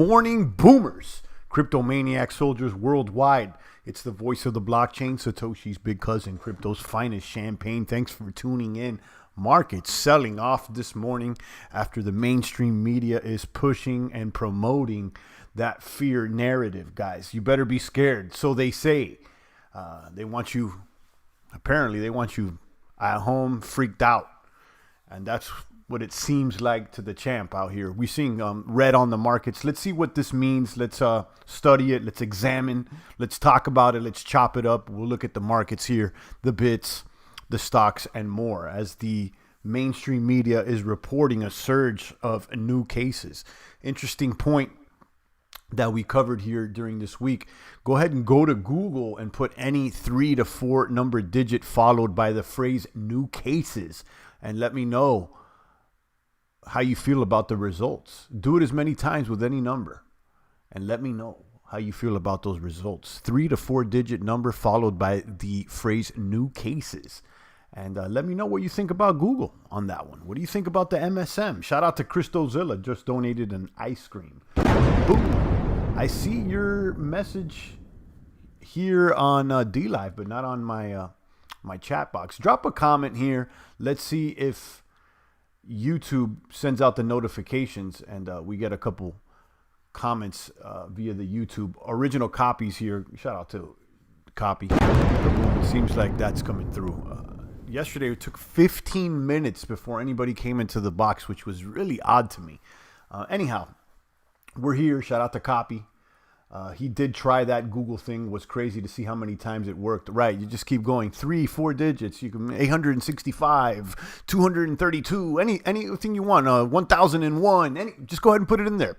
morning, boomers, cryptomaniac soldiers worldwide. It's the voice of the blockchain, Satoshi's big cousin, crypto's finest champagne. Thanks for tuning in. Markets selling off this morning after the mainstream media is pushing and promoting that fear narrative, guys. You better be scared. So they say. They want you at home, freaked out. And that's what it seems like to the champ out here. We're seeing red on the markets. Let's see what this means. Let's study it. Let's examine. Let's talk about it. Let's chop it up. We'll look at the markets here, the bits, the stocks, and more as the mainstream media is reporting a surge of new cases. Interesting point that we covered here during this week. Go ahead and go to Google and put any 3 to 4 number digit followed by the phrase new cases and let me know how you feel about the results. Do it as many times with any number and let me know how you feel about those results. 3 to 4 digit number followed by the phrase new cases. And let me know what you think about Google on that one. What do you think about the MSM? Shout out to Christozilla, just donated an ice cream. Boom. I see your message here on DLive, but not on my my chat box. Drop a comment here. Let's see if YouTube sends out the notifications and we get a couple comments via the YouTube. Original copies here. Shout out to copy. It seems like that's coming through. Yesterday, it took 15 minutes before anybody came into the box, which was really odd to me. Anyhow, we're here. Shout out to Copy. He did try that Google thing. It was crazy to see how many times it worked. Right, you just keep going. 3, 4 digits. You can 865, 232, anything you want. 1001. Just go ahead and put it in there.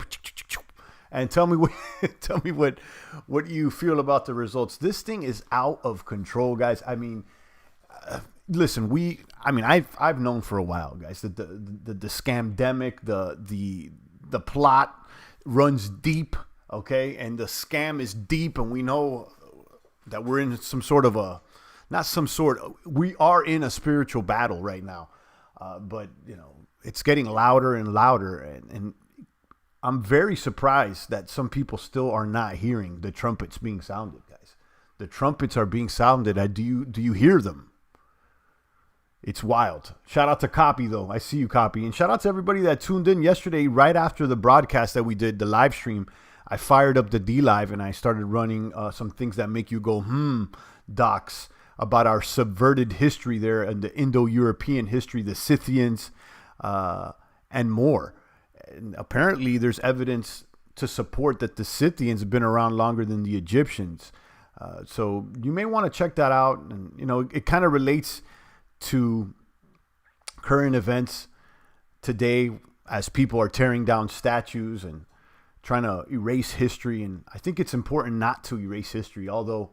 And tell me what you feel about the results. This thing is out of control, guys. I mean. Listen, I've known for a while, guys, that the scamdemic, the plot runs deep, okay, and the scam is deep, and we know that we're in some sort of we are in a spiritual battle right now, but it's getting louder and louder, and I'm very surprised that some people still are not hearing the trumpets being sounded, guys. The trumpets are being sounded. Do you hear them? It's wild. Shout out to Copy, though. I see you, Copy. And shout out to everybody that tuned in yesterday right after the broadcast that we did, the live stream. I fired up the DLive and I started running some things that make you go, docs, about our subverted history there and the Indo-European history, the Scythians, and more. And apparently, there's evidence to support that the Scythians have been around longer than the Egyptians. So you may want to check that out. And, it kind of relates to current events today as people are tearing down statues and trying to erase history. And I think it's important not to erase history, although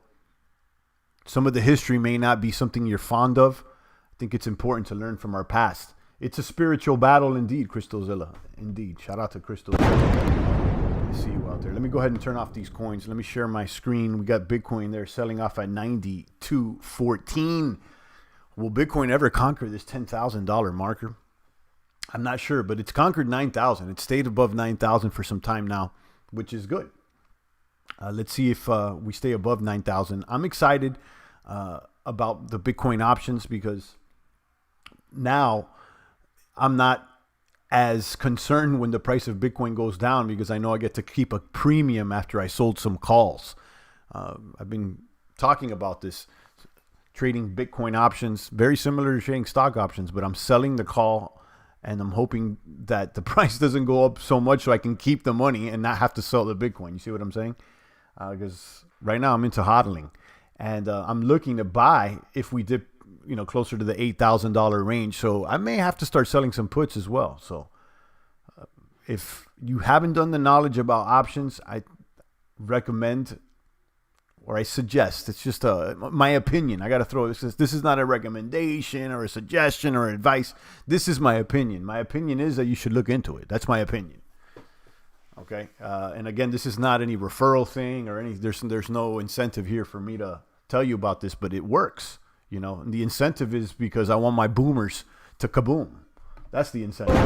some of the history may not be something you're fond of. I think it's important to learn from our past. It's a spiritual battle indeed, Crystozilla. Indeed. Shout out to Crystozilla. I see you out there. Let me go ahead and turn off these coins. Let me share my screen. We got Bitcoin there selling off at 92.14. Will Bitcoin ever conquer this $10,000 marker? I'm not sure, but it's conquered 9,000. It stayed above 9,000 for some time now, which is good. Let's see if we stay above 9,000. I'm excited about the Bitcoin options because now I'm not as concerned when the price of Bitcoin goes down because I know I get to keep a premium after I sold some calls. I've been talking about this. Trading Bitcoin options, very similar to trading stock options, but I'm selling the call and I'm hoping that the price doesn't go up so much so I can keep the money and not have to sell the Bitcoin. You see what I'm saying? Because right now I'm into hodling and I'm looking to buy if we dip, closer to the $8,000 range. So I may have to start selling some puts as well. So if you haven't done the knowledge about options, I recommend or I suggest, it's just my opinion. I got to throw this. This is not a recommendation or a suggestion or advice. This is my opinion. My opinion is that you should look into it. That's my opinion. Okay. And again, this is not any referral thing or any. There's no incentive here for me to tell you about this, but it works. And the incentive is because I want my boomers to kaboom. That's the incentive.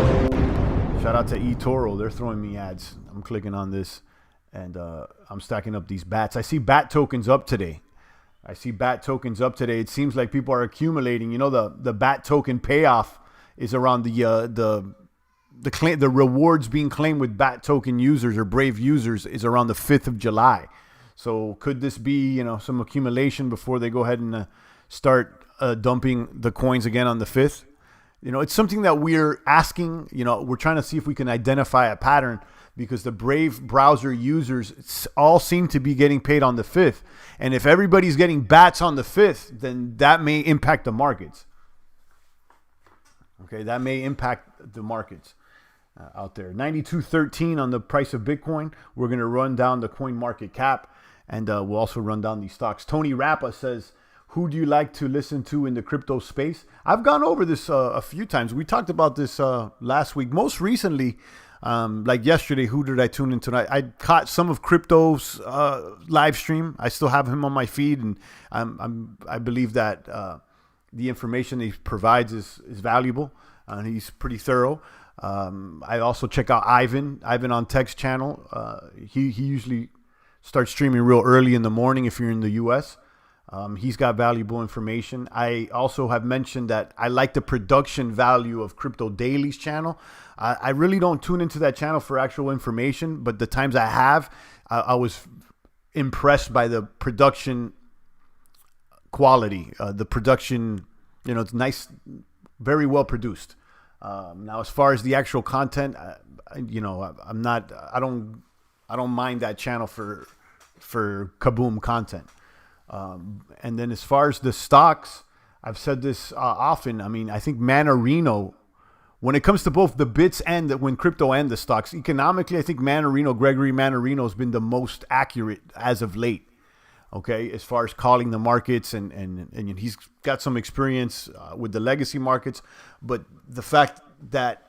Shout out to eToro. They're throwing me ads. I'm clicking on this, and I'm stacking up these bats. I see bat tokens up today. It seems like people are accumulating. You know, the bat token payoff is around the rewards being claimed with bat token users or Brave users is around the 5th of July. So could this be, you know, some accumulation before they go ahead and start dumping the coins again on the 5th? You know, it's something that we're asking. You know, we're trying to see if we can identify a pattern, because the Brave browser users all seem to be getting paid on the 5th. And if everybody's getting bats on the 5th, then that may impact the markets. Okay, that may impact the markets out there. 92.13 on the price of Bitcoin. We're going to run down the coin market cap, and we'll also run down these stocks. Tony Rappa says, who do you like to listen to in the crypto space? I've gone over this a few times. We talked about this last week. Most recently, like yesterday, who did I tune in tonight? I caught some of Crypto's live stream. I still have him on my feed, and I believe that the information he provides is valuable, and he's pretty thorough. I also check out Ivan on Tech's channel. He usually starts streaming real early in the morning if you're in the U.S. He's got valuable information. I also have mentioned that I like the production value of Crypto Daily's channel. I really don't tune into that channel for actual information, but the times I have, I was impressed by the production quality. The production, you know, it's nice, very well produced. Now, as far as the actual content, you know, I don't mind that channel for kaboom content. And then as far as the stocks, I've said this often. I mean, I think Manarino, when it comes to both the bits and when crypto and the stocks, economically, I think Gregory Manarino has been the most accurate as of late. Okay, as far as calling the markets, and he's got some experience with the legacy markets, but the fact that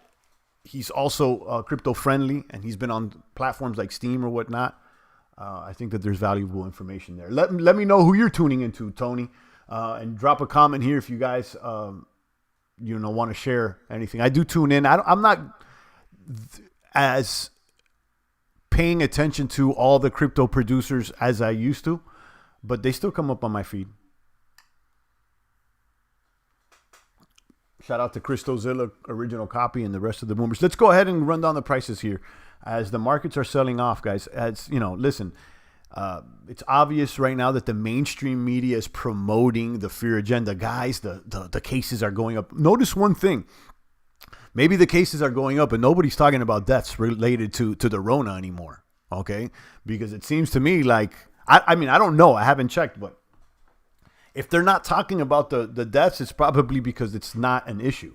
he's also crypto friendly and he's been on platforms like Steam or whatnot, I think that there's valuable information there. Let me know who you're tuning into, Tony, and drop a comment here if you guys want to share anything. I do tune in. I'm not as paying attention to all the crypto producers as I used to, but they still come up on my feed. Shout out to Christozilla, original copy, and the rest of the boomers. Let's go ahead and run down the prices here as the markets are selling off, guys. As you know, listen, it's obvious right now that the mainstream media is promoting the fear agenda. Guys, the cases are going up. Notice one thing. Maybe the cases are going up, and nobody's talking about deaths related to the Rona anymore, okay? Because it seems to me like, I mean, I don't know. I haven't checked, but if they're not talking about the deaths, it's probably because it's not an issue.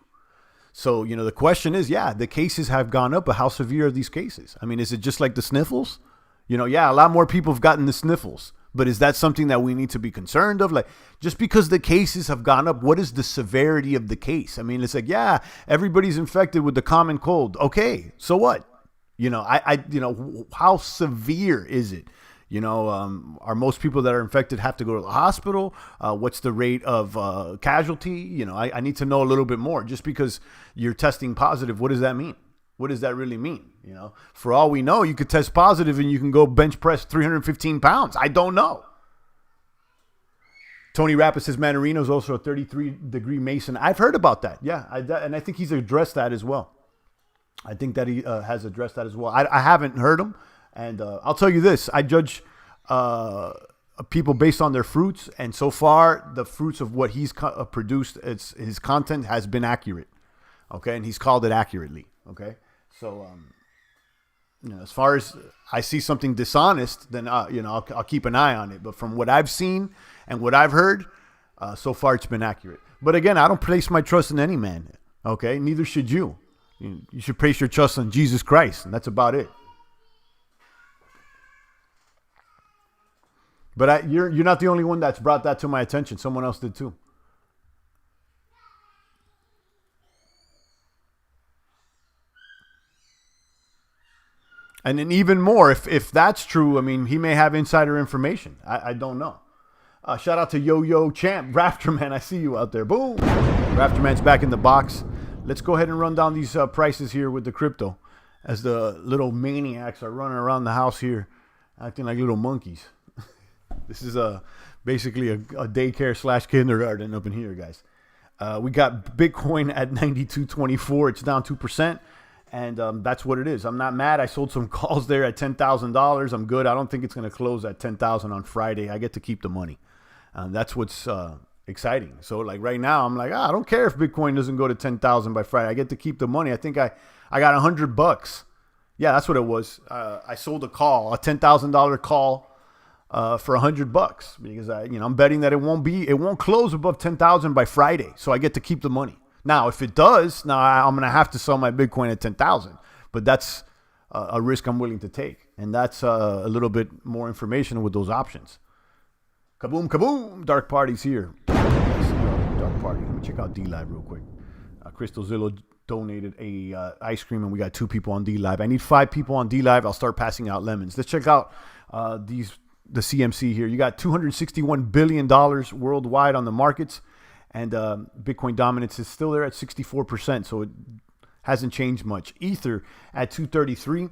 So, you know, the question is, yeah, the cases have gone up, but how severe are these cases? I mean, is it just like the sniffles? You know, yeah, a lot more people have gotten the sniffles, but is that something that we need to be concerned of? Like, just because the cases have gone up, what is the severity of the case? I mean, it's like, yeah, everybody's infected with the common cold. Okay, so what? You know, how severe is it? You know, are most people that are infected have to go to the hospital? What's the rate of casualty? You know, I need to know a little bit more. Just because you're testing positive, what does that mean? What does that really mean? You know, for all we know, you could test positive and you can go bench press 315 pounds. I don't know. Tony Rappa says Manarino's also a 33-degree Mason. I've heard about that. Yeah, and I think he's addressed that as well. I think that he has addressed that as well. I haven't heard him. And I'll tell you this, I judge people based on their fruits. And so far, the fruits of what he's produced, his content has been accurate. Okay, and he's called it accurately. Okay, so, you know, as far as I see something dishonest, then, I'll keep an eye on it. But from what I've seen and what I've heard, so far it's been accurate. But again, I don't place my trust in any man. Okay, neither should you. You should place your trust in Jesus Christ, and that's about it. But you're not the only one that's brought that to my attention. Someone else did too. And then even more, if that's true, I mean, he may have insider information. I don't know. Shout out to Yo-Yo Champ, Rafterman. I see you out there. Boom. Rafterman's back in the box. Let's go ahead and run down these prices here with the crypto. as the little maniacs are running around the house here, acting like little monkeys. This is basically a daycare / kindergarten up in here, guys. We got Bitcoin at 92.24. It's down 2%. And that's what it is. I'm not mad. I sold some calls there at $10,000. I'm good. I don't think it's going to close at $10,000 on Friday. I get to keep the money. That's what's exciting. So like right now, I'm like, I don't care if Bitcoin doesn't go to 10,000 by Friday. I get to keep the money. I think I got $100. Yeah, that's what it was. I sold a $10,000 call for $100 because I'm betting that it won't close above 10,000 by Friday. So I get to keep the money. Now, if it does, I'm going to have to sell my Bitcoin at 10,000, but that's a risk I'm willing to take. And that's a little bit more information with those options. Kaboom, kaboom. Dark Party's here. Dark Party. Let me check out D-Live real quick. Crystal Zillow donated a ice cream, and we got 2 people on D-Live. I need 5 people on D-Live. I'll start passing out lemons. Let's check out the CMC here. You got $261 billion worldwide on the markets. And Bitcoin dominance is still there at 64%, so it hasn't changed much. Ether at 233,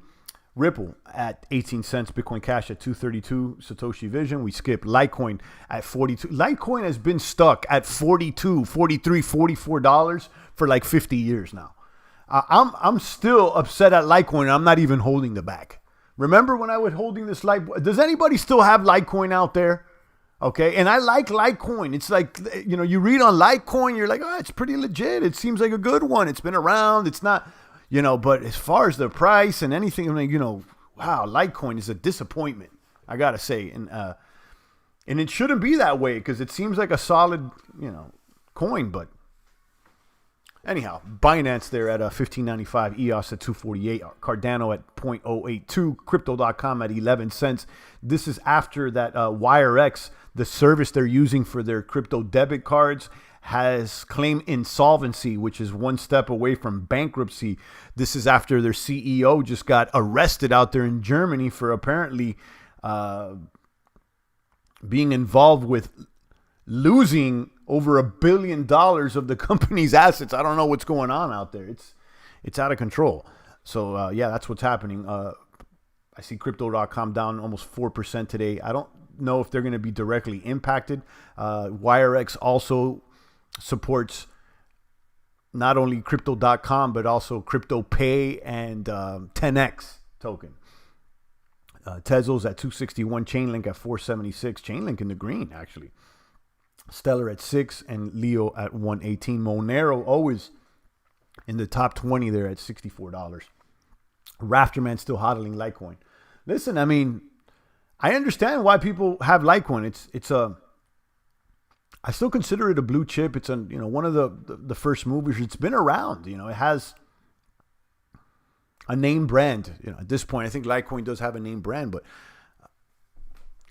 Ripple at 18 cents, Bitcoin Cash at 232, Satoshi Vision. We skipped Litecoin at 42. Litecoin has been stuck at 42, 43, $44 for like 50 years now. I'm still upset at Litecoin, and I'm not even holding the bag. Remember when I was holding this Litecoin? Does anybody still have Litecoin out there? Okay, and I like Litecoin. It's like, you read on Litecoin, you're like, oh, it's pretty legit. It seems like a good one. It's been around. It's not, but as far as the price and anything, wow, Litecoin is a disappointment, I got to say. And it shouldn't be that way because it seems like a solid, coin. But anyhow, Binance there at $15.95, EOS at $2.48, Cardano at $0.082, Crypto.com at 11 cents. This is after that WireX, the service they're using for their crypto debit cards, has claimed insolvency, which is one step away from bankruptcy. This is after their CEO just got arrested out there in Germany for apparently being involved with losing over $1 billion of the company's assets. I don't know what's going on out there. It's out of control. So, that's what's happening. I see Crypto.com down almost 4% today. I don't know if they're going to be directly impacted. WireX also supports not only Crypto.com, but also Crypto Pay and 10X token. Tezos at 261, Chainlink at 476, Chainlink in the green, actually. Stellar at 6 and Leo at 118. Monero always in the top 20 there at $64. Rafterman still hodling Litecoin. Listen, I understand why people have Litecoin. I still consider it a blue chip. It's one of the first movers. It's been around. It has a name brand. At this point, I think Litecoin does have a name brand, but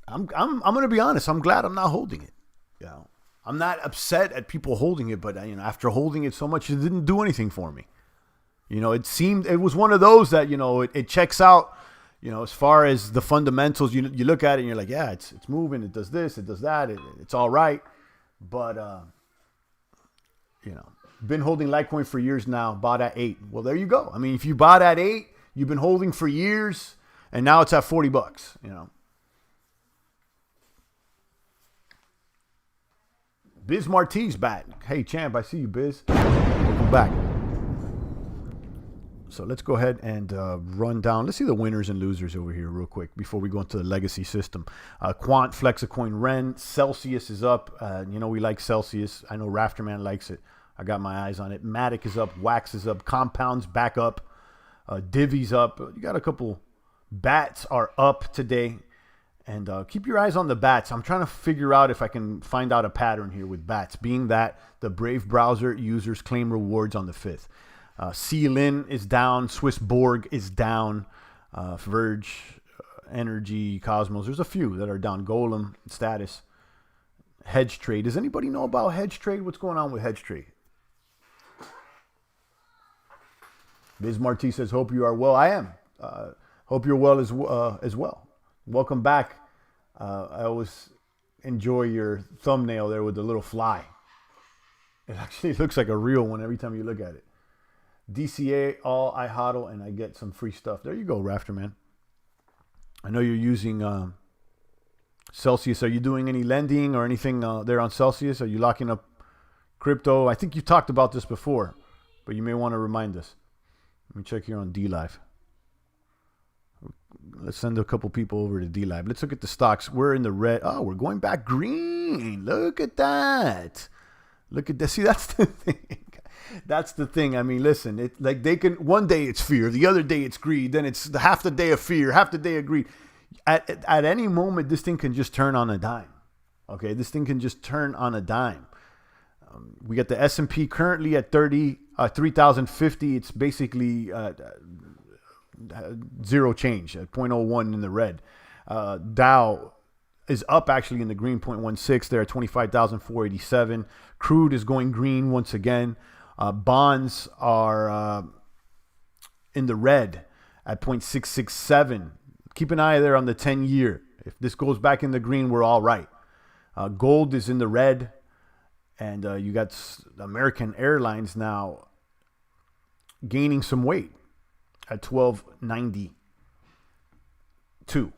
I'm going to be honest. I'm glad I'm not holding it. I'm not upset at people holding it, but after holding it so much, it didn't do anything for me. It was one of those that it checks out. As far as the fundamentals, you look at it and you're like, yeah, it's moving. It does this, it does that. It's all right, but been holding Litecoin for years now. Bought at 8. Well, there you go. If you bought at 8, you've been holding for years, and now it's at $40. Biz Martie's back. Hey, champ, I see you, Biz. Welcome back. So let's go ahead and run down. Let's see the winners and losers over here real quick before we go into the legacy system. Quant, Flexacoin, Ren, Celsius is up. We like Celsius. I know Rafterman likes it. I got my eyes on it. Matic is up. Wax is up. Compound's back up. Divi's up. You got a couple. Bats are up today. And keep your eyes on the bats. I'm trying to figure out if I can find out a pattern here with bats, being that the Brave browser users claim rewards on the 5th. CLIN is down. Swiss Borg is down. Verge, Energy, Cosmos. There's a few that are down. Golem, Status. Hedge Trade. Does anybody know about Hedge Trade? What's going on with Hedge Trade? Biz Marti says, hope you are well. I am. Hope you're well as well. Welcome back. I always enjoy your thumbnail there with the little fly. It actually looks like a real one every time you look at it. DCA, all I hodl, and I get some free stuff. There you go, Rafter Man. I know you're using Celsius. Are you doing any lending or anything there on Celsius? Are you locking up crypto? I think you talked about this before, but you may want to remind us. Let me check here on DLive. Let's send a couple people over to DLive. Let's look at the stocks. We're in the red. Oh, we're going back green. Look at that. Look at that. See, that's the thing. That's the thing. I mean, listen, it like they can, one day it's fear, the other day it's greed, then it's half the day of fear, half the day of greed. At any moment, this thing can just turn on a dime. Okay, this thing can just turn on a dime. We got the S&P currently at 3,050. It's basically zero change at 0.01 in the red. Dow is up actually in the green, 0.16 there at 25,487. Crude is going green once again. Bonds are in the red at 0.667. Keep an eye there on the 10-year. If this goes back in the green, we're all right. Gold is in the red. And you got American Airlines now gaining some weight at 1292.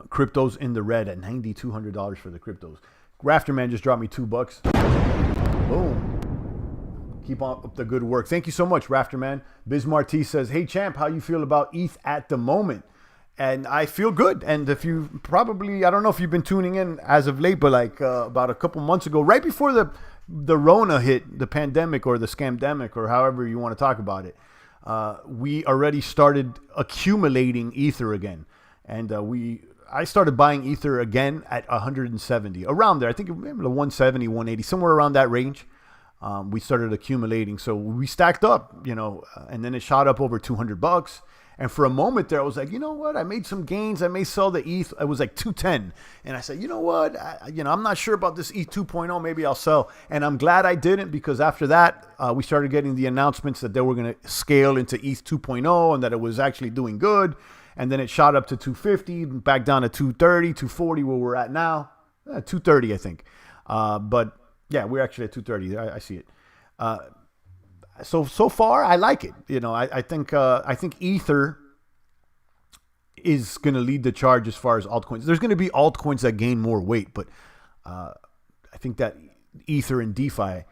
Crypto's in the red at $9,200 for the cryptos. Rafterman just dropped me $2. Boom. Keep up the good work. Thank you so much, Rafterman. Biz Marti says, hey, champ, how you feel about ETH at the moment? And I feel good. And if you probably, I don't know if you've been tuning in as of late, but like about a couple months ago, right before the Rona hit, the pandemic or the scamdemic or however you want to talk about it, we already started accumulating Ether again. And I started buying Ether again at 170, around there. I think remember the 170, 180, somewhere around that range. We started accumulating. So we stacked up, and then it shot up over $200. And for a moment there, I was like, you know what? I made some gains. I may sell the ETH. It was like 210. And I said, you know what? I'm not sure about this ETH 2.0. Maybe I'll sell. And I'm glad I didn't, because after that, we started getting the announcements that they were going to scale into ETH 2.0 and that it was actually doing good. And then it shot up to 250, back down to 230, 240, where we're at now. 230, I think. But yeah, we're actually at 230. I see it. So far, I like it. I think Ether is going to lead the charge as far as altcoins. There's going to be altcoins that gain more weight, but I think that Ether and DeFi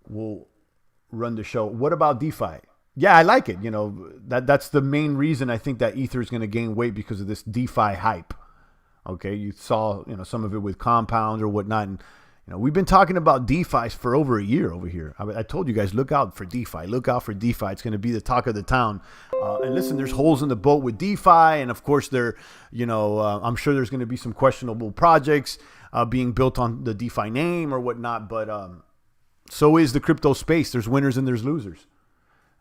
will run the show. What about DeFi? Yeah, I like it. That's the main reason I think that Ether is going to gain weight, because of this DeFi hype. Okay, you saw some of it with compounds or whatnot, and we've been talking about DeFi for over a year over here. I told you guys, look out for DeFi. Look out for DeFi. It's going to be the talk of the town. And listen, there's holes in the boat with DeFi. And of course, I'm sure there's going to be some questionable projects being built on the DeFi name or whatnot. But so is the crypto space. There's winners and there's losers.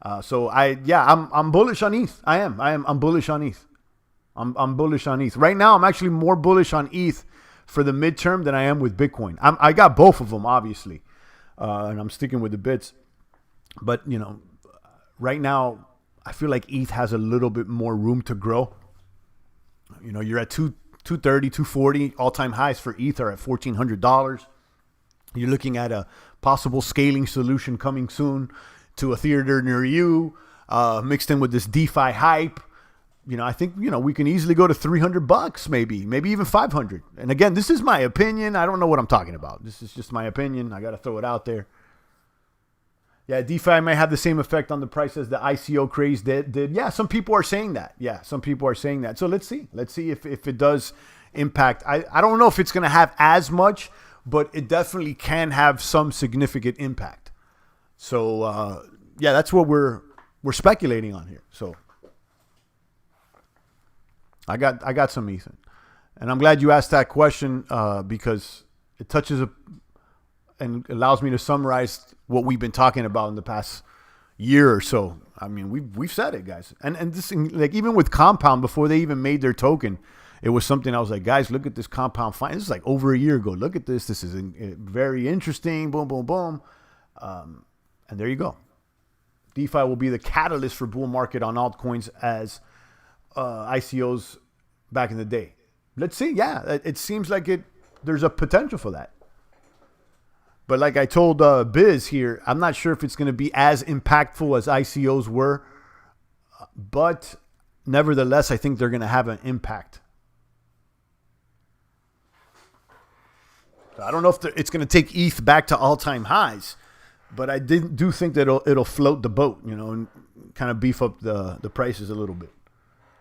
I'm bullish on ETH. I'm bullish on ETH. I'm bullish on ETH. Right now, I'm actually more bullish on ETH for the midterm than I am with Bitcoin. I got both of them, obviously, and I'm sticking with the bits. But, right now, I feel like ETH has a little bit more room to grow. You're at 230, 240, all-time highs for ETH are at $1,400. You're looking at a possible scaling solution coming soon to a theater near you, mixed in with this DeFi hype. I think, we can easily go to $300, maybe even 500. And again, this is my opinion. I don't know what I'm talking about. This is just my opinion. I got to throw it out there. Yeah, DeFi may have the same effect on the price as the ICO craze did. Yeah, some people are saying that. So let's see. Let's see if it does impact. I don't know if it's going to have as much, but it definitely can have some significant impact. So, that's what we're speculating on here. So I got some Ethan, and I'm glad you asked that question because it touches and allows me to summarize what we've been talking about in the past year or so. I mean, we've said it, guys, and this, like, even with Compound, before they even made their token, it was something I was like, guys, look at this Compound Finance. This is like over a year ago. Look at this. This is very interesting. Boom, boom, boom, and there you go. DeFi will be the catalyst for bull market on altcoins as ICOs back in the day. Let's see. Yeah, it seems like there's a potential for that. But like I told Biz here, I'm not sure if it's going to be as impactful as ICOs were, but nevertheless, I think they're going to have an impact. I don't know if it's going to take ETH back to all-time highs, but I do think that it'll float the boat, you know, and kind of beef up the prices a little bit.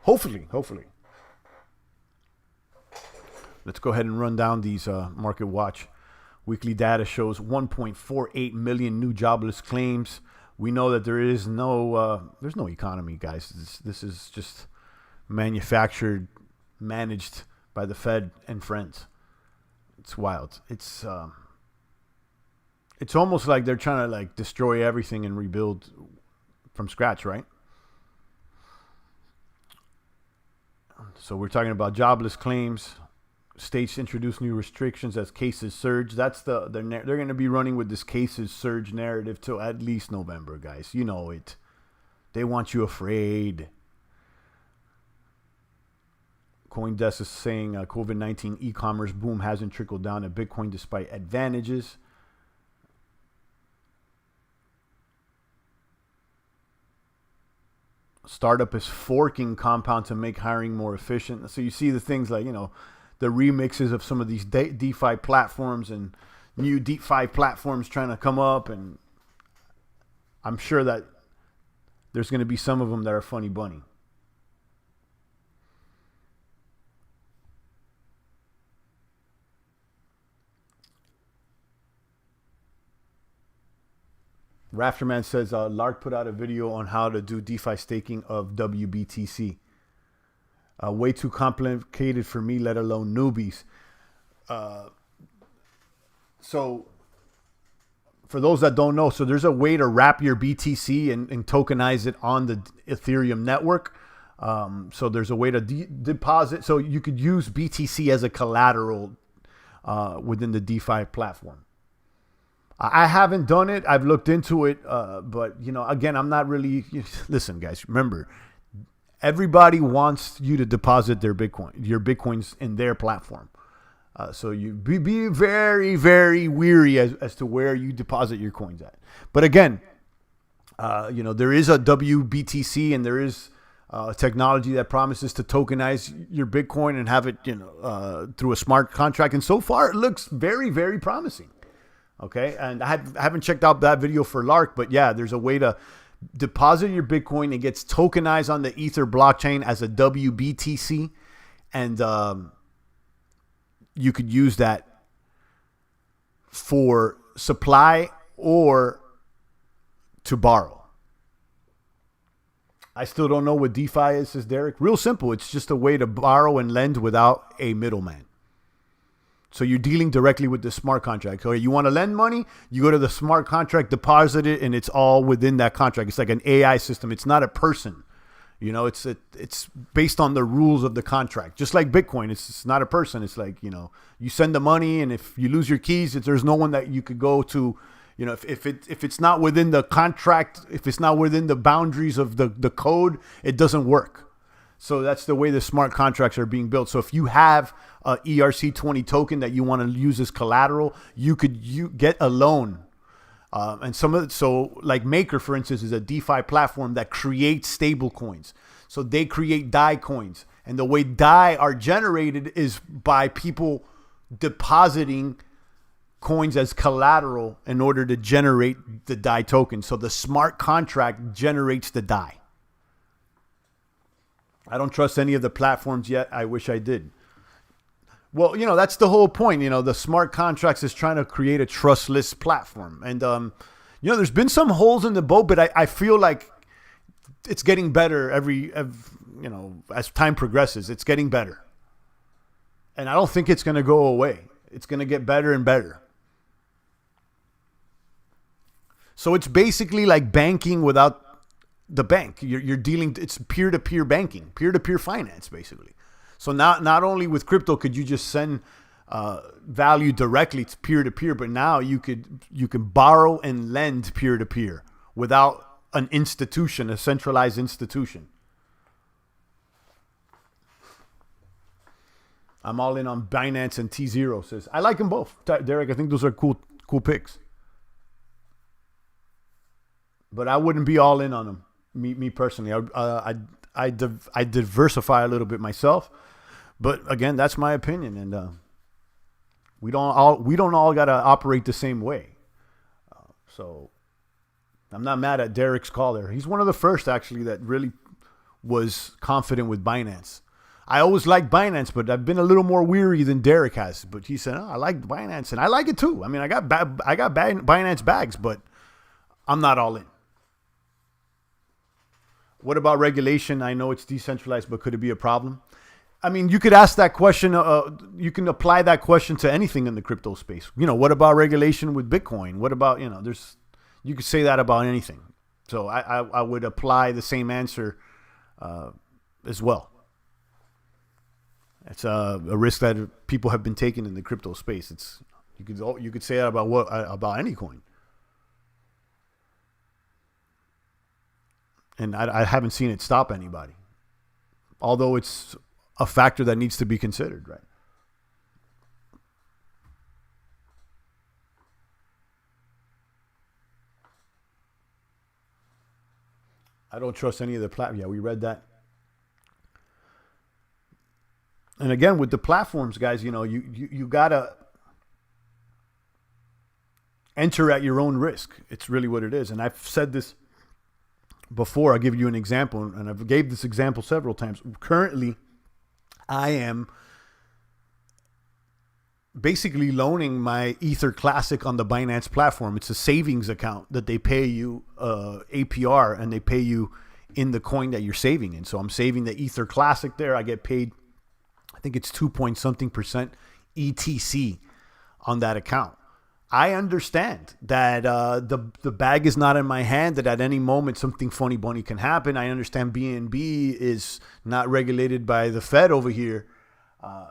Hopefully. Let's go ahead and run down these Market Watch. Weekly data shows 1.48 million new jobless claims. We know that there's no economy, guys. This is just manufactured, managed by the Fed and friends. It's wild. It's almost like they're trying to like destroy everything and rebuild from scratch, right? So we're talking about jobless claims. States introduce new restrictions as cases surge. They're going to be running with this cases surge narrative till at least November, guys. You know it. They want you afraid. CoinDesk is saying COVID-19 e-commerce boom hasn't trickled down to Bitcoin despite advantages. Startup is forking Compound to make hiring more efficient. So you see the things like, you know, the remixes of some of these DeFi platforms and new DeFi platforms trying to come up. And I'm sure that there's going to be some of them that are funny bunny. Rafterman says, Lark put out a video on how to do DeFi staking of WBTC. Way too complicated for me, let alone newbies. So for those that don't know, so there's a way to wrap your BTC and tokenize it on the Ethereum network. So there's a way to deposit. So you could use BTC as a collateral within the DeFi platform. I haven't done it. I've looked into it. But, you know, again, I'm not really... Listen, guys, remember, everybody wants you to deposit your Bitcoins in their platform. So you be very, very weary as to where you deposit your coins at. But again, you know, there is a WBTC and there is technology that promises to tokenize your Bitcoin and have it, you know, through a smart contract. And so far, it looks very, very promising. Okay, and I haven't checked out that video for Lark, but yeah, there's a way to deposit your Bitcoin. It gets tokenized on the Ether blockchain as a WBTC, and you could use that for supply or to borrow. I still don't know what DeFi is, says Derek. Real simple. It's just a way to borrow and lend without a middleman. So you're dealing directly with the smart contract. So you want to lend money, you go to the smart contract, deposit it, and it's all within that contract. It's like an AI system. It's not a person. You know, it's based on the rules of the contract. Just like Bitcoin, it's not a person. It's like, you know, you send the money, and if you lose your keys, if there's no one that you could go to, you know, if it's not within the contract, if it's not within the boundaries of the code, it doesn't work. So that's the way the smart contracts are being built. So if you have a ERC20 token that you want to use as collateral, you get a loan. And so like Maker, for instance, is a DeFi platform that creates stable coins. So they create DAI coins. And the way DAI are generated is by people depositing coins as collateral in order to generate the DAI token. So the smart contract generates the DAI. I don't trust any of the platforms yet. I wish I did. Well, you know, that's the whole point. You know, the smart contracts is trying to create a trustless platform. And, you know, there's been some holes in the boat, but I feel like it's getting better every, you know, as time progresses, it's getting better. And I don't think it's going to go away. It's going to get better and better. So it's basically like banking without the bank. You're dealing, it's peer-to-peer banking, peer-to-peer finance, basically. So not only with crypto could you just send value directly to peer-to-peer, but now you can borrow and lend peer-to-peer without an institution, a centralized institution. I'm all in on Binance and T0, says. I like them both, Derek. I think those are cool Cool picks. But I wouldn't be all in on them. Me personally, I diversify a little bit myself. But again, that's my opinion, and we don't all gotta operate the same way. So I'm not mad at Derek's call there. He's one of the first actually that really was confident with Binance. I always liked Binance, but I've been a little more weary than Derek has. But he said, I like Binance, and I like it too. I mean, I got Binance bags, but I'm not all in. What about regulation? I know it's decentralized, but could it be a problem? I mean, you could ask that question. You can apply that question to anything in the crypto space. What about regulation with Bitcoin? What about, you could say that about anything. So I would apply the same answer as well. It's a risk that people have been taking in the crypto space. You could say that about any coin. And I haven't seen it stop anybody. Although it's a factor that needs to be considered, right? I don't trust any of the platforms. Yeah, we read that. And again, with the platforms, guys, you gotta enter at your own risk. It's really what it is. And I've said this before. I'll give you an example, and I've gave this example several times. Currently, I am basically loaning my Ether Classic on the Binance platform. It's a savings account that they pay you APR, and they pay you in the coin that you're saving in. So I'm saving the Ether Classic there. I get paid, I think it's 2% ETC on that account. I understand that the bag is not in my hand, that at any moment something funny bunny can happen. I understand BNB is not regulated by the Fed over here.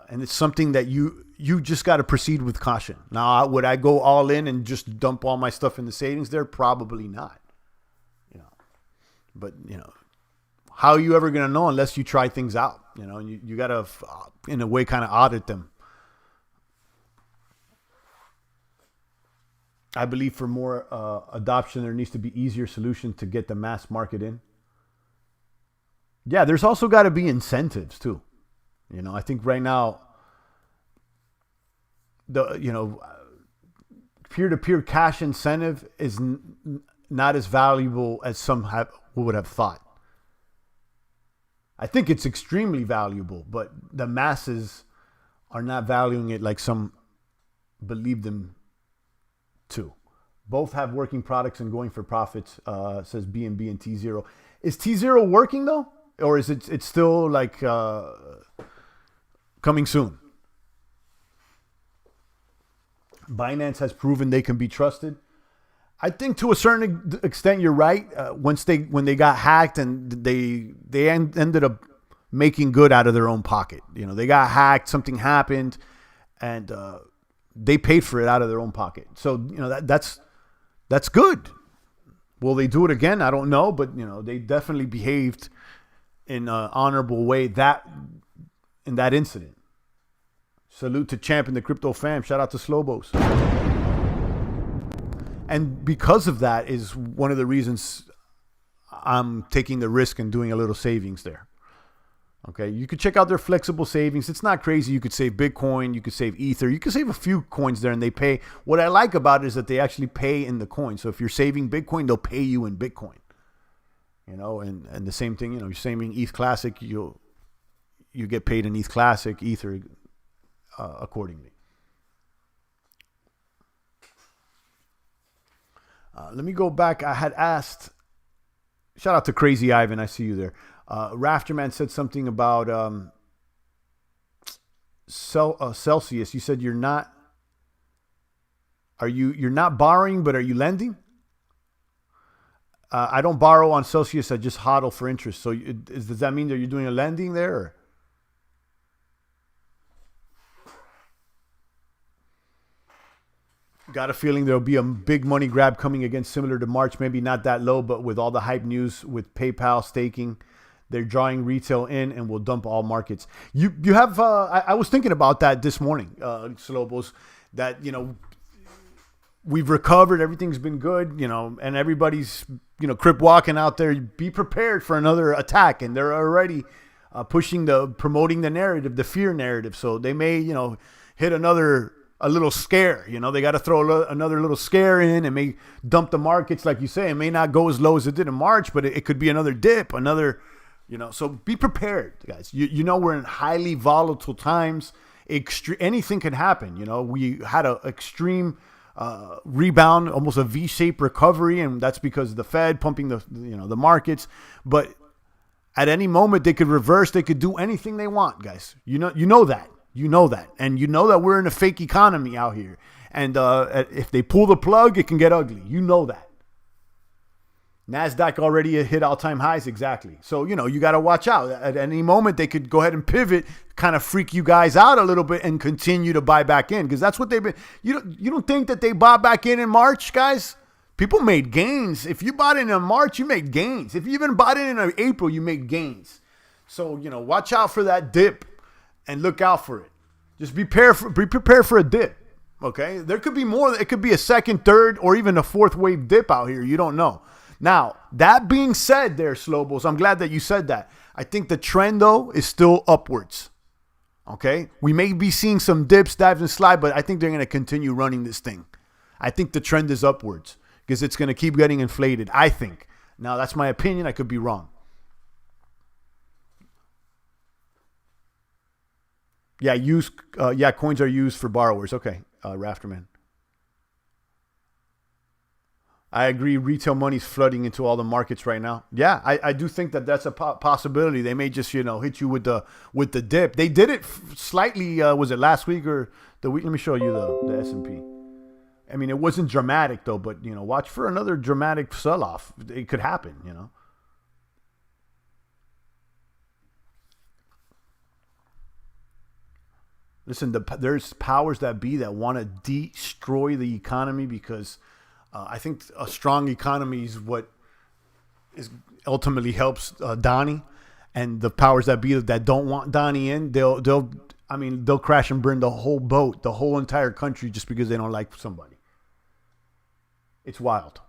And it's something that you just got to proceed with caution. Now, would I go all in and just dump all my stuff in the savings there? Probably not. But how are you ever going to know unless you try things out? And you got to, in a way, kind of audit them. I believe for more adoption, there needs to be easier solutions to get the mass market in. Yeah, there's also got to be incentives too. I think right now, the peer-to-peer cash incentive is not as valuable as some would have thought. I think it's extremely valuable, but the masses are not valuing it like some believe them to. Both have working products and going for profits, says BNB and T0. Is T0 working though? Or is it's still like coming soon? Binance has proven they can be trusted. I think to a certain extent you're right. When they got hacked and they ended up making good out of their own pocket. They got hacked, something happened, and they paid for it out of their own pocket. So that's good. Will they do it again? I don't know, but they definitely behaved in an honorable way in that incident. Salute to Champ and the Crypto Fam. Shout out to Slowbos. And because of that is one of the reasons I'm taking the risk and doing a little savings there. Okay, you could check out their flexible savings. It's not crazy. You could save Bitcoin, you could save Ether, you could save a few coins there, and they pay. What I like about it is that they actually pay in the coin. So if you're saving Bitcoin, they'll pay you in Bitcoin. And the same thing. You're saving ETH Classic, you get paid in ETH Classic, Ether, accordingly. Let me go back. I had asked. Shout out to Crazy Ivan. I see you there. Rafterman said something about Celsius. You said you're not borrowing, but are you lending? I don't borrow on Celsius. I just hodl for interest. So does that mean that you're doing a lending there? Or? Got a feeling there'll be a big money grab coming again, similar to March. Maybe not that low, but with all the hype news with PayPal staking, they're drawing retail in and will dump all markets. You have. I was thinking about that this morning, Slobos. That we've recovered. Everything's been good, and everybody's, crip walking out there. Be prepared for another attack. And they're already promoting the narrative, the fear narrative. So they may, hit a little scare. They got to throw another little scare in and may dump the markets. Like you say, it may not go as low as it did in March, but it could be another dip, so be prepared, guys. We're in highly volatile times. Anything can happen. We had an extreme rebound, almost a V-shaped recovery, and that's because of the Fed pumping the markets. But at any moment they could reverse. They could do anything they want, guys. You know that, and that we're in a fake economy out here. And if they pull the plug, it can get ugly. That. NASDAQ already hit all-time highs, exactly. So, you got to watch out. At any moment, they could go ahead and pivot, kind of freak you guys out a little bit and continue to buy back in, because that's what they've been. You don't think that they bought back in March, guys? People made gains. If you bought in March, you made gains. If you even bought in April, you made gains. So, watch out for that dip and look out for it. Just be prepared for a dip, okay? There could be more. It could be a second, third, or even a fourth wave dip out here. You don't know. Now, that being said there, Slowbos, I'm glad that you said that. I think the trend, though, is still upwards. Okay? We may be seeing some dips, dives, and slide, but I think they're going to continue running this thing. I think the trend is upwards because it's going to keep getting inflated, I think. Now, that's my opinion. I could be wrong. Yeah, coins are used for borrowers. Okay, Rafterman. I agree. Retail money's flooding into all the markets right now. Yeah, I do think that that's a possibility. They may just hit you with the dip. They did it slightly. Was it last week or the week? Let me show you the S&P. I mean, it wasn't dramatic though. But watch for another dramatic sell-off. It could happen. Listen, there's powers that be that want to destroy the economy because. I think a strong economy is what ultimately helps Donnie, and the powers that be that don't want Donnie in, they'll crash and burn the whole boat, the whole entire country, just because they don't like somebody. It's wild.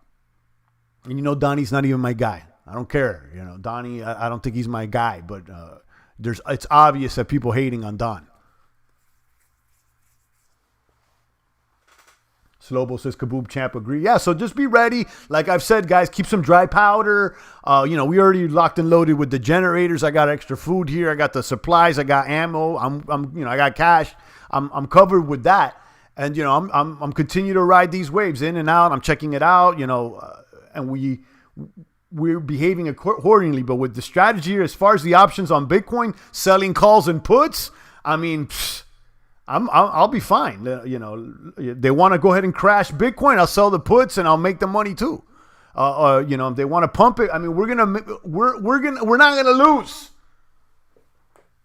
And Donnie's not even my guy. I don't care. Donnie, I don't think he's my guy, but it's obvious that people hating on Don. Slobo says, Kaboob Champ, agree. Yeah, so just be ready. Like I've said, guys, keep some dry powder. We already locked and loaded with the generators. I got extra food here. I got the supplies. I got ammo. I got cash. I'm covered with that. And, I'm continue to ride these waves in and out. I'm checking it out, and we're behaving accordingly. But with the strategy, as far as the options on Bitcoin, selling calls and puts, I'll be fine. They want to go ahead and crash Bitcoin. I'll sell the puts and I'll make the money too. If they want to pump it, we're not gonna lose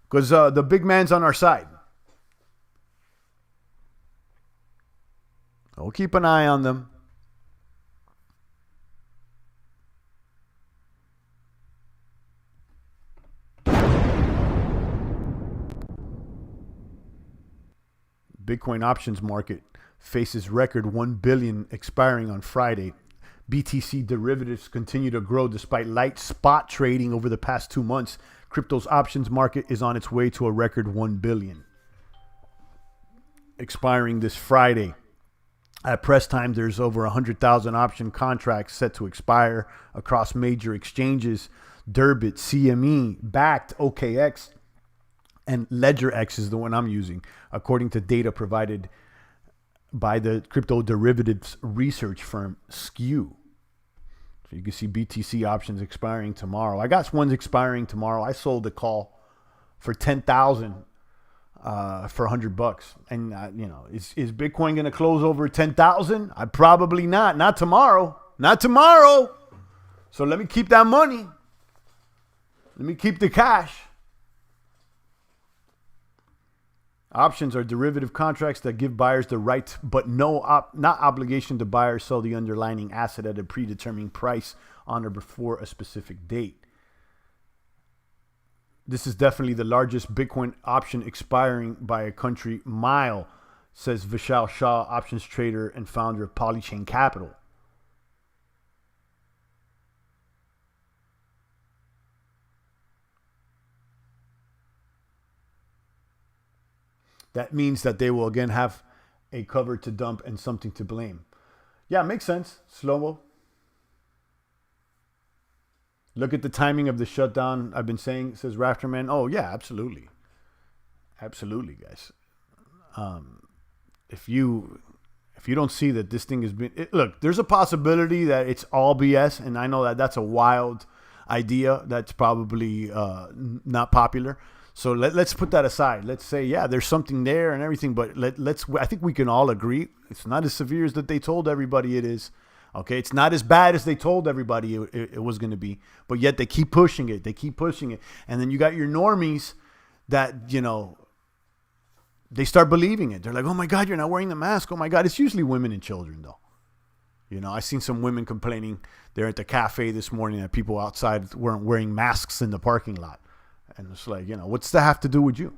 because the big man's on our side. We'll keep an eye on them. Bitcoin options market faces record 1 billion expiring on Friday. BTC derivatives continue to grow despite light spot trading over the past 2 months. Crypto's options market is on its way to a record 1 billion. Expiring this Friday. At press time, there's over 100,000 option contracts set to expire across major exchanges. Durbit, CME, Backed, OKX, and LedgerX is the one I'm using, according to data provided by the crypto derivatives research firm Skew. So you can see BTC options expiring tomorrow. I got ones expiring tomorrow. I sold a call for 10,000 for $100. And is Bitcoin going to close over 10,000? Probably not. Not tomorrow. Not tomorrow. So let me keep that money. Let me keep the cash. Options are derivative contracts that give buyers the right, but not obligation to buy or sell the underlying asset at a predetermined price on or before a specific date. This is definitely the largest Bitcoin option expiring by a country mile. says Vishal Shah, options trader and founder of Polychain Capital. That means that they will again have a cover to dump and something to blame. Yeah, makes sense. Slow-mo. Look at the timing of the shutdown. I've been saying, says Rafterman. Oh, yeah, absolutely. Absolutely, guys. If you don't see that this thing has been... look, there's a possibility that it's all BS, and I know that that's a wild idea that's probably not popular. So let's put that aside. Let's say, yeah, there's something there and everything, but I think we can all agree it's not as severe as that they told everybody it is. Okay, it's not as bad as they told everybody it was going to be, but yet they keep pushing it. They keep pushing it. And then you got your normies that, they start believing it. They're like, oh my God, you're not wearing the mask. Oh my God. It's usually women and children though. I seen some women complaining there at the cafe this morning that people outside weren't wearing masks in the parking lot. And it's like, what's that have to do with you?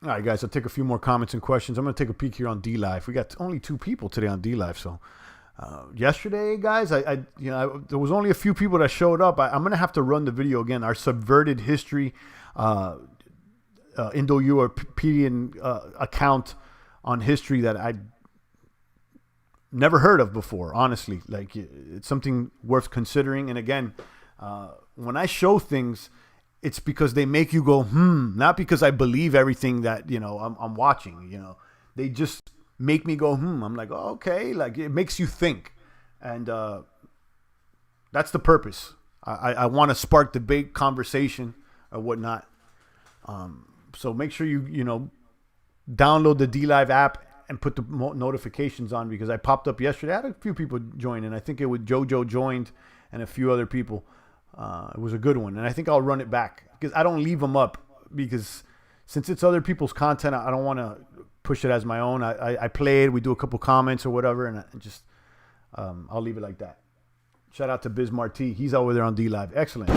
All right, guys, I'll take a few more comments and questions. I'm going to take a peek here on D-Live. We got only 2 people today on D-Live. So yesterday, guys, there was only a few people that showed up. I'm going to have to run the video again. Our subverted history, Indo-European account on history that I never heard of before, honestly. Like, it's something worth considering. And again, when I show things, it's because they make you go, not because I believe everything that, I'm watching, they just make me go, I'm like, oh, okay. Like, it makes you think. And that's the purpose. I want to spark debate, conversation, or whatnot. So make sure you download the DLive app and put the notifications on, because I popped up yesterday. I had a few people join, and I think it was JoJo joined and a few other people. It was a good one, and I think I'll run it back because I don't leave them up, because since it's other people's content, I don't want to push it as my own. I play it, we do a couple comments or whatever, and I'll leave it like that. Shout out to Biz Marti. He's over there on DLive. Excellent.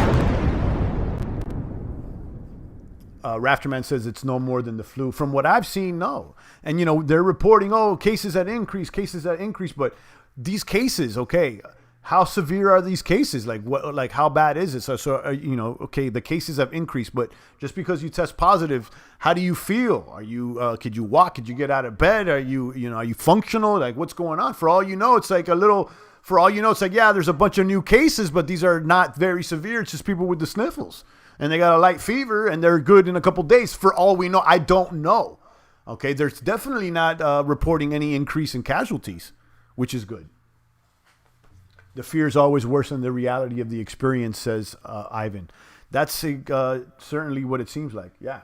Rafterman says it's no more than the flu. From what I've seen, no. And, they're reporting, cases that increase, but these cases, okay, how severe are these cases? Like, what? Like, how bad is it? So okay, the cases have increased, but just because you test positive, how do you feel? Are you? Could you walk? Could you get out of bed? Are you? Are you functional? Like, what's going on? For all you know, it's like it's like, yeah, there's a bunch of new cases, but these are not very severe. It's just people with the sniffles, and they got a light fever, and they're good in a couple days. For all we know, I don't know. Okay, there's definitely not reporting any increase in casualties, which is good. The fear is always worse than the reality of the experience, says Ivan. That's certainly what it seems like. Yeah.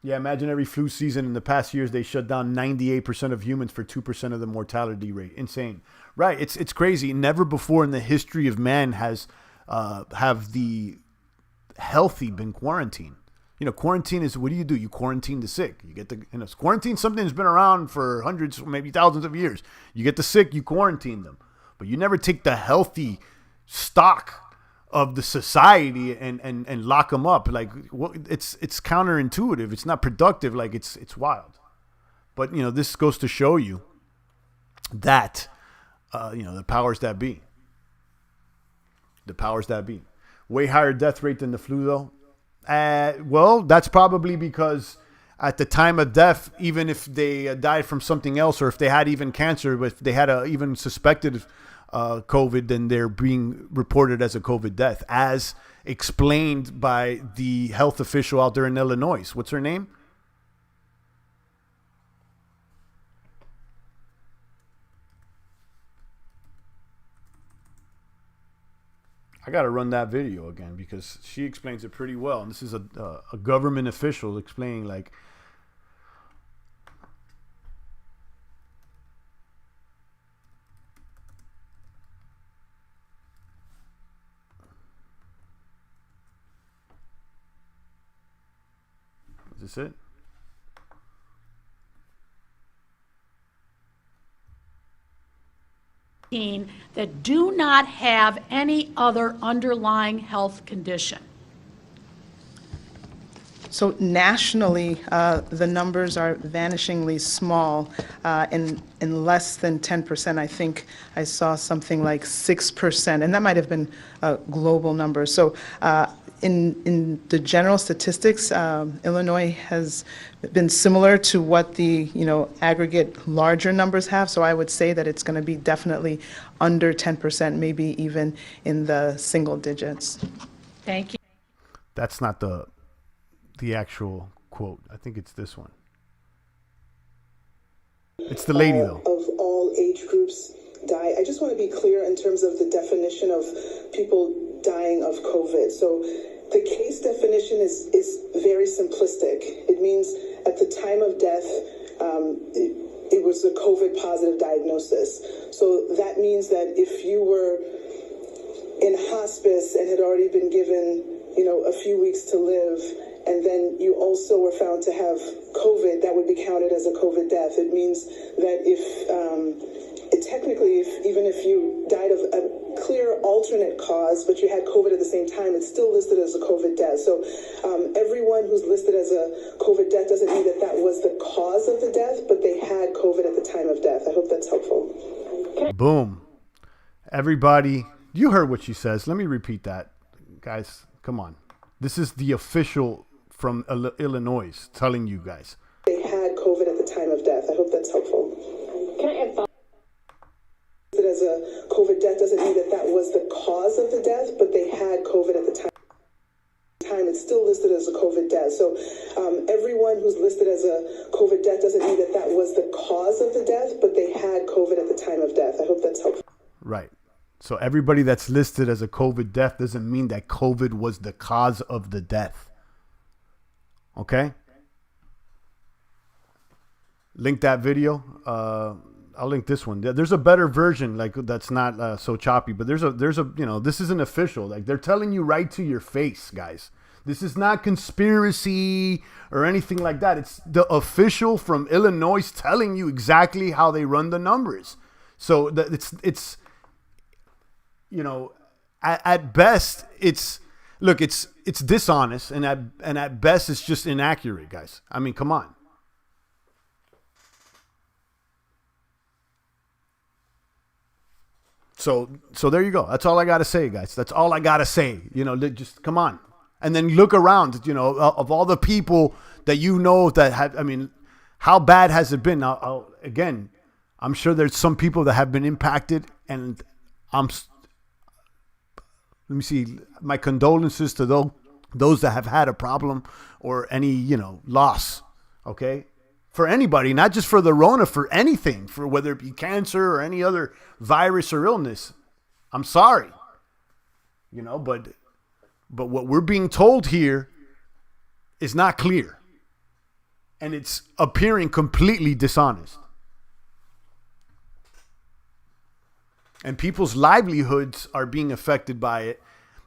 Yeah, imagine every flu season in the past years, they shut down 98% of humans for 2% of the mortality rate. Insane. Right. It's crazy. Never before in the history of man have the healthy been quarantined. Quarantine is, what do? You quarantine the sick. You get quarantine something that's been around for hundreds, maybe thousands of years. You get the sick, you quarantine them. But you never take the healthy stock of the society and lock them up. Like, it's counterintuitive. It's not productive. Like, it's wild. But, this goes to show you that, the powers that be. The powers that be. Way higher death rate than the flu, though. Well, that's probably because at the time of death, even if they died from something else, or if they had even cancer, but if they had a even suspected COVID, then they're being reported as a COVID death, as explained by the health official out there in Illinois. What's her name? I got to run that video again because she explains it pretty well. And this is a government official explaining, like, is this it? that do not have any other underlying health condition. So nationally, the numbers are vanishingly small, in less than 10%. I think I saw something like 6%, and that might have been a global number. So in the general statistics, Illinois has been similar to what the aggregate larger numbers have. So I would say that it's going to be definitely under 10%, maybe even in the single digits. Thank you. That's not the actual quote. I think it's this one. It's the lady, though. Of all age groups die. I just want to be clear in terms of the definition of people dying of COVID. So the case definition is very simplistic. It means at the time of death, it was a COVID positive diagnosis. So that means that if you were in hospice and had already been given, a few weeks to live, and then you also were found to have COVID, that would be counted as a COVID death. It means that even if you died of a clear alternate cause, but you had COVID at the same time, it's still listed as a COVID death. So everyone who's listed as a COVID death doesn't mean that was the cause of the death, but they had COVID at the time of death. I hope that's helpful. Boom. Everybody, you heard what she says. Let me repeat that. Guys, come on. This is the official from Illinois telling you guys. They had COVID at the time of death. I hope that's helpful. Can I add as a COVID death doesn't mean that was the cause of the death, but they had COVID at the time. It's still listed as a COVID death. So everyone who's listed as a COVID death doesn't mean that was the cause of the death, but they had COVID at the time of death. I hope that's helpful. Right. So everybody that's listed as a COVID death doesn't mean that COVID was the cause of the death. Okay? Link that video. I'll link this one. There's a better version, like that's not so choppy, but there's a this isn't official. Like they're telling you right to your face, guys. This is not conspiracy or anything like that. It's the official from Illinois telling you exactly how they run the numbers. So it's at best it's dishonest, and at best it's just inaccurate, guys. I mean, come on. So there you go. That's all I got to say, guys. That's all I got to say. Just come on. And then look around, of all the people that that have, I mean, how bad has it been? Now, again, I'm sure there's some people that have been impacted, and let me see, my condolences to those that have had a problem or any, loss, okay? For anybody, not just for the Rona, for anything, for whether it be cancer or any other virus or illness. I'm sorry, but what we're being told here is not clear, and it's appearing completely dishonest. And people's livelihoods are being affected by it.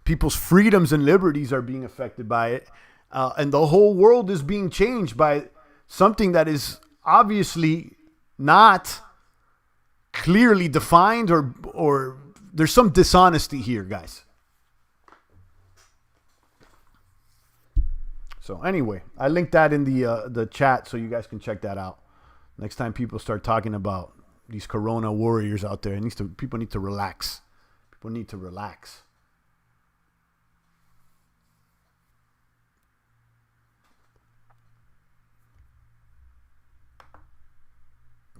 People's freedoms and liberties are being affected by it. And the whole world is being changed by something that is obviously not clearly defined, or there's some dishonesty here, guys. So anyway, I linked that in the chat so you guys can check that out. Next time people start talking about these corona warriors out there, people need to relax. People need to relax.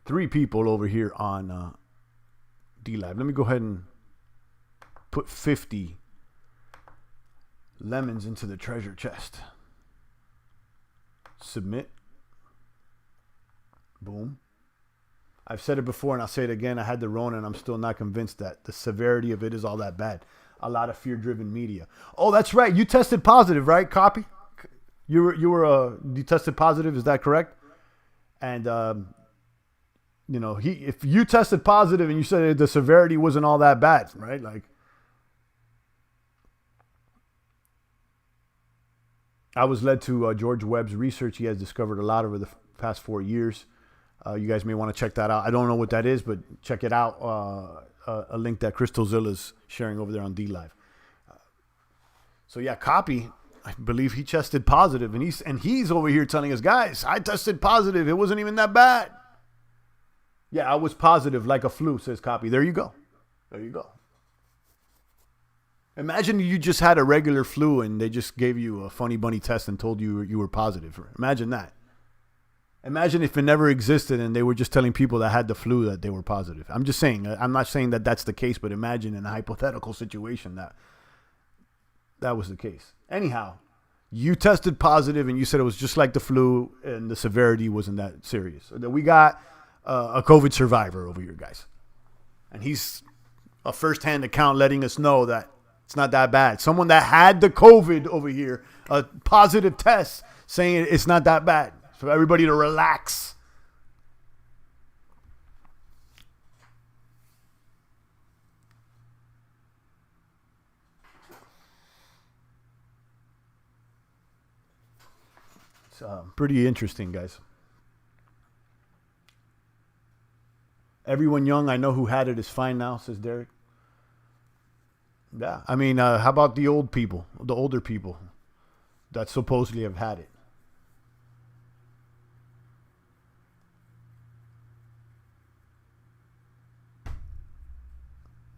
Three people over here on D-Live. Let me go ahead and put 50 lemons into the treasure chest. Submit. Boom. I've said it before and I'll say it again. I had the Rona and I'm still not convinced that the severity of it is all that bad. A lot of fear-driven media. Oh, that's right. You tested positive, right? Copy. You tested positive. Is that correct? And if you tested positive and you said the severity wasn't all that bad, right? Like, I was led to George Webb's research. He has discovered a lot over the past 4 years. You guys may want to check that out. I don't know what that is, but check it out. a link that Crystal Zilla's sharing over there on D Live. So yeah, Copy, I believe he tested positive, and he's over here telling us, guys, I tested positive. It wasn't even that bad. Yeah, I was positive like a flu, says Copy. There you go. There you go. Imagine you just had a regular flu and they just gave you a funny bunny test and told you you were positive. Imagine that. Imagine if it never existed and they were just telling people that had the flu that they were positive. I'm just saying, I'm not saying that that's the case, but imagine in a hypothetical situation that was the case. Anyhow, you tested positive and you said it was just like the flu and the severity wasn't that serious. So we got a COVID survivor over here, guys. And he's a first-hand account letting us know that it's not that bad. Someone that had the COVID over here, a positive test, saying it's not that bad. For everybody to relax. It's pretty interesting, guys. Everyone young I know who had it is fine now, says Derek. Yeah, I mean, how about the old people, the older people that supposedly have had it?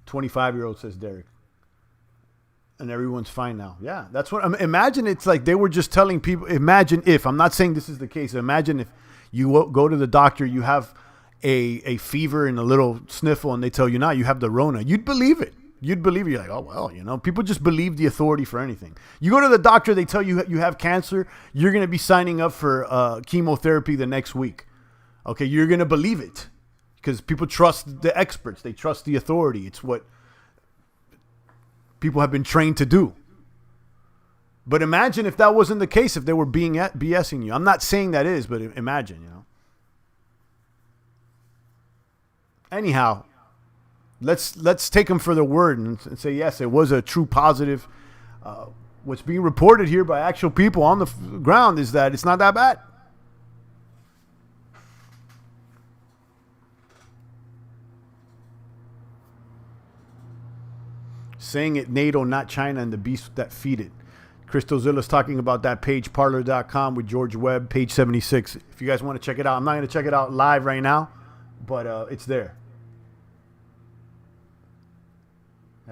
25-year-old, says Derek. And everyone's fine now. Yeah, that's what. Imagine it's like they were just telling people. Imagine if, I'm not saying this is the case. Imagine if you go to the doctor, you have a fever and a little sniffle, and they tell you, now you have the Rona. You'd believe it. You'd believe it. You're like, oh, well, people just believe the authority for anything. You go to the doctor, they tell you you have cancer. You're going to be signing up for chemotherapy the next week. Okay, you're going to believe it. Because people trust the experts. They trust the authority. It's what people have been trained to do. But imagine if that wasn't the case, if they were being BSing you. I'm not saying that is, but imagine, Anyhow, let's take them for their word and say, yes, it was a true positive. What's being reported here by actual people on the ground is that it's not that bad. Saying it NATO, not China, and the beast that feed it. Crystal Zilla's talking about that page, parlor.com with George Webb, page 76. If you guys want to check it out, I'm not going to check it out live right now, but it's there.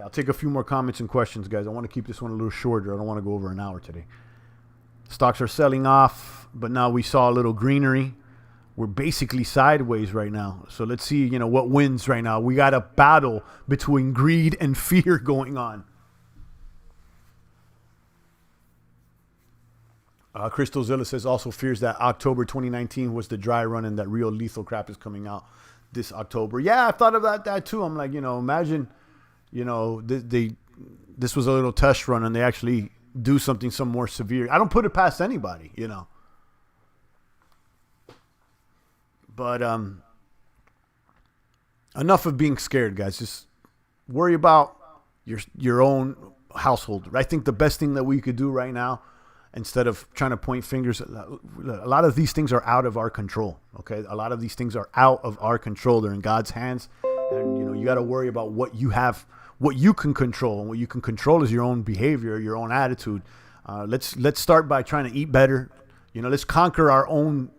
I'll take a few more comments and questions, guys. I want to keep this one a little shorter. I don't want to go over an hour today. Stocks are selling off, but now we saw a little greenery. We're basically sideways right now. So let's see, what wins right now. We got a battle between greed and fear going on. Crystal Zilla says also fears that October 2019 was the dry run and that real lethal crap is coming out this October. Yeah, I thought about that too. I'm like, imagine, this was a little test run and they actually do something some more severe. I don't put it past anybody, But enough of being scared, guys. Just worry about your own household. I think the best thing that we could do right now, instead of trying to point fingers, a lot of these things are out of our control. Okay, a lot of these things are out of our control. They're in God's hands, and you got to worry about what you have, what you can control, and what you can control is your own behavior, your own attitude. Let's start by trying to eat better. Let's conquer our own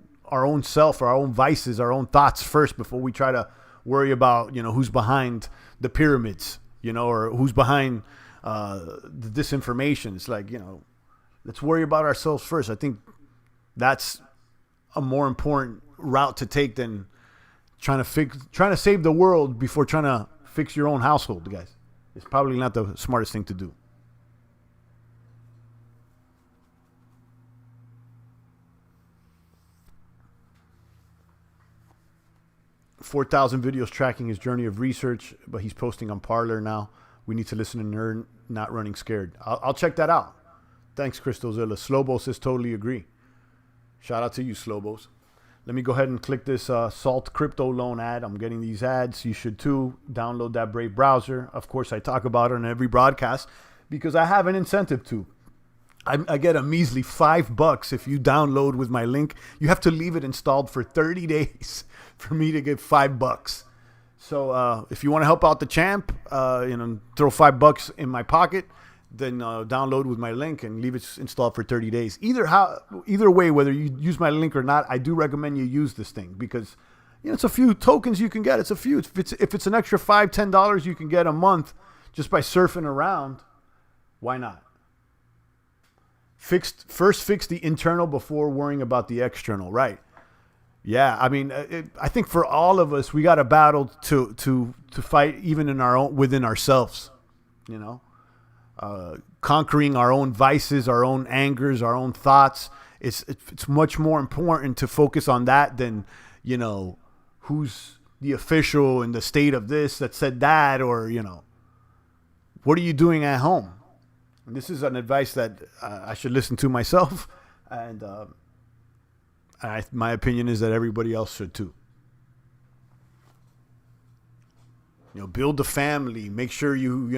self, our own vices, our own thoughts first before we try to worry about, who's behind the pyramids, or who's behind the disinformation. It's like, let's worry about ourselves first. I think that's a more important route to take than trying to save the world before trying to fix your own household, guys. It's probably not the smartest thing to do. 4,000 videos tracking his journey of research, but he's posting on Parler now. We need to listen to Nerd, not running scared. I'll check that out. Thanks, Crystal Zilla. Slobo says totally agree. Shout out to you, Slobos. Let me go ahead and click this Salt Crypto Loan ad. I'm getting these ads. You should too. Download that Brave browser. Of course, I talk about it on every broadcast because I have an incentive to. I get a measly $5 if you download with my link. You have to leave it installed for 30 days for me to get $5. So if you want to help out the champ, throw $5 in my pocket, then download with my link and leave it installed for 30 days. Either way, whether you use my link or not, I do recommend you use this thing because it's a few tokens you can get. It's a few. If it's an extra $5, $10 you can get a month just by surfing around, why not? First fix the internal before worrying about the external, right? Yeah, I mean, I think for all of us, we got to battle to fight even within ourselves, conquering our own vices, our own angers, our own thoughts. It's much more important to focus on that than, who's the official in the state of this that said that, or, what are you doing at home? And this is an advice that I should listen to myself. And my opinion is that everybody else should too. Build a family, make sure you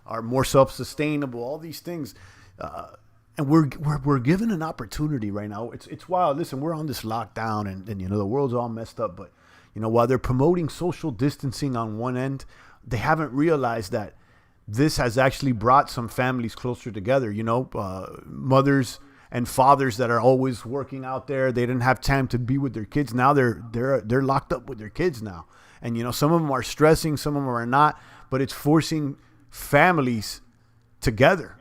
are more self-sustainable, all these things. And we're given an opportunity right now. It's wild. Listen, we're on this lockdown and the world's all messed up, but while they're promoting social distancing on one end, they haven't realized that this has actually brought some families closer together. Mothers and fathers that are always working out there, they didn't have time to be with their kids. Now they're locked up with their kids now. And some of them are stressing, some of them are not, but it's forcing families together.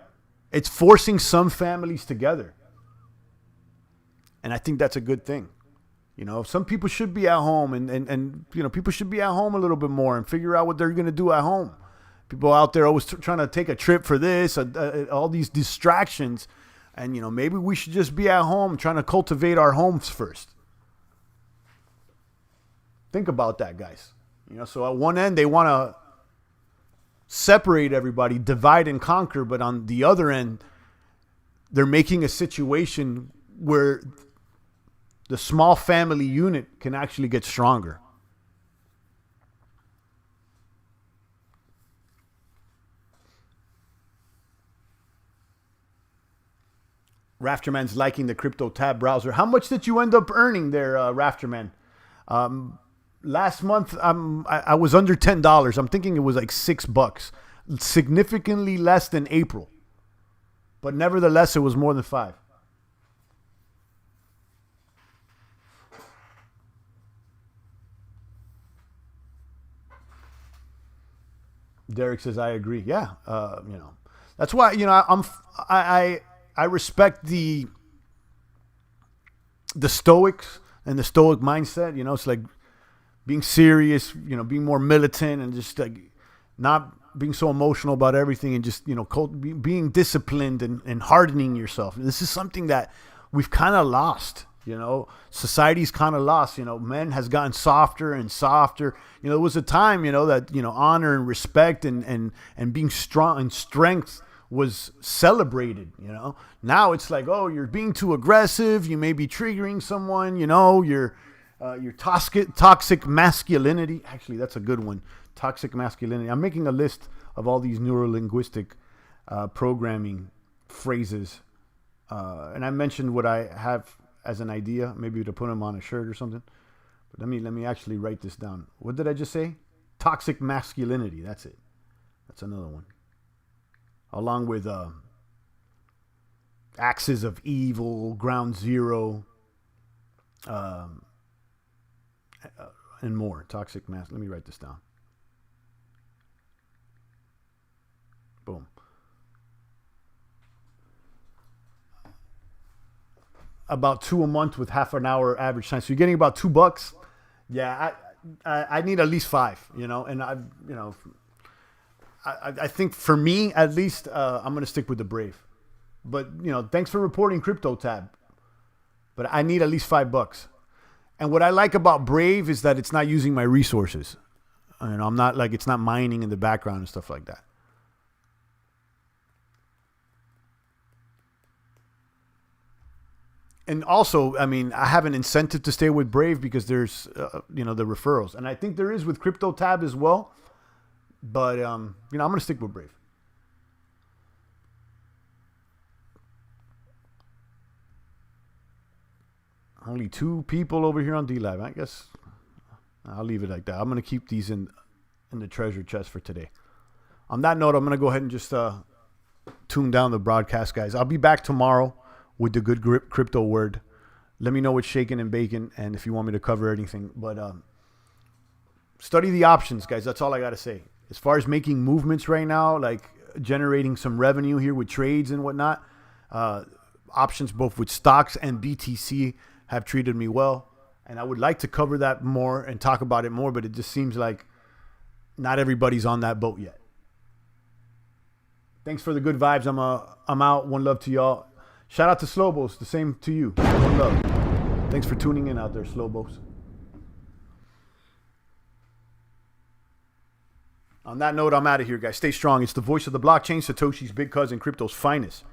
It's forcing some families together. And I think that's a good thing. Some people should be at home and people should be at home a little bit more and figure out what they're going to do at home. People out there always trying to take a trip for this, all these distractions. And, maybe we should just be at home trying to cultivate our homes first. Think about that, guys. So at one end, they want to separate everybody, divide and conquer. But on the other end, they're making a situation where the small family unit can actually get stronger. Rafterman's liking the Crypto Tab browser. How much did you end up earning there, Rafterman? Last month, I was under $10. I'm thinking it was like $6, significantly less than April, but nevertheless, it was more than $5. Derek says, "I agree." Yeah, that's why I respect the Stoics and the Stoic mindset. It's like being serious, being more militant and just like not being so emotional about everything and just, being disciplined and hardening yourself. This is something that we've kind of lost, society's kind of lost, men has gotten softer and softer. There was a time, that, honor and respect and being strong and strength was celebrated. Now it's like, oh, you're being too aggressive. You may be triggering someone, your toxic masculinity. Actually, that's a good one. Toxic masculinity. I'm making a list of all these neurolinguistic programming phrases. And I mentioned what I have as an idea, maybe to put them on a shirt or something. But let me actually write this down. What did I just say? Toxic masculinity. That's it. That's another one. Along with axis of evil, ground zero, and more. Toxic mass. Let me write this down. Boom. About 2 a month with half an hour average time. So you're getting about $2. Yeah, I need at least 5. And I think for me at least, I'm gonna stick with the Brave. But thanks for reporting Crypto Tab. But I need at least $5. And what I like about Brave is that it's not using my resources. I'm not like, it's not mining in the background and stuff like that. And also, I have an incentive to stay with Brave because there's, the referrals. And I think there is with Crypto Tab as well. But, I'm going to stick with Brave. Only 2 people over here on D-Live. I guess I'll leave it like that. I'm going to keep these in the treasure chest for today. On that note, I'm going to go ahead and just tune down the broadcast, guys. I'll be back tomorrow with the good grip crypto word. Let me know what's shaking and baking, and if you want me to cover anything. But study the options, guys. That's all I got to say. As far as making movements right now, like generating some revenue here with trades and whatnot, options both with stocks and BTC have treated me well. And I would like to cover that more and talk about it more, but it just seems like not everybody's on that boat yet. Thanks for the good vibes. I'm out. One love to y'all. Shout out to Slowbos. The same to you. One love. Thanks for tuning in out there, Slowbos. On that note, I'm out of here, guys. Stay strong. It's the voice of the blockchain, Satoshi's big cousin, crypto's finest.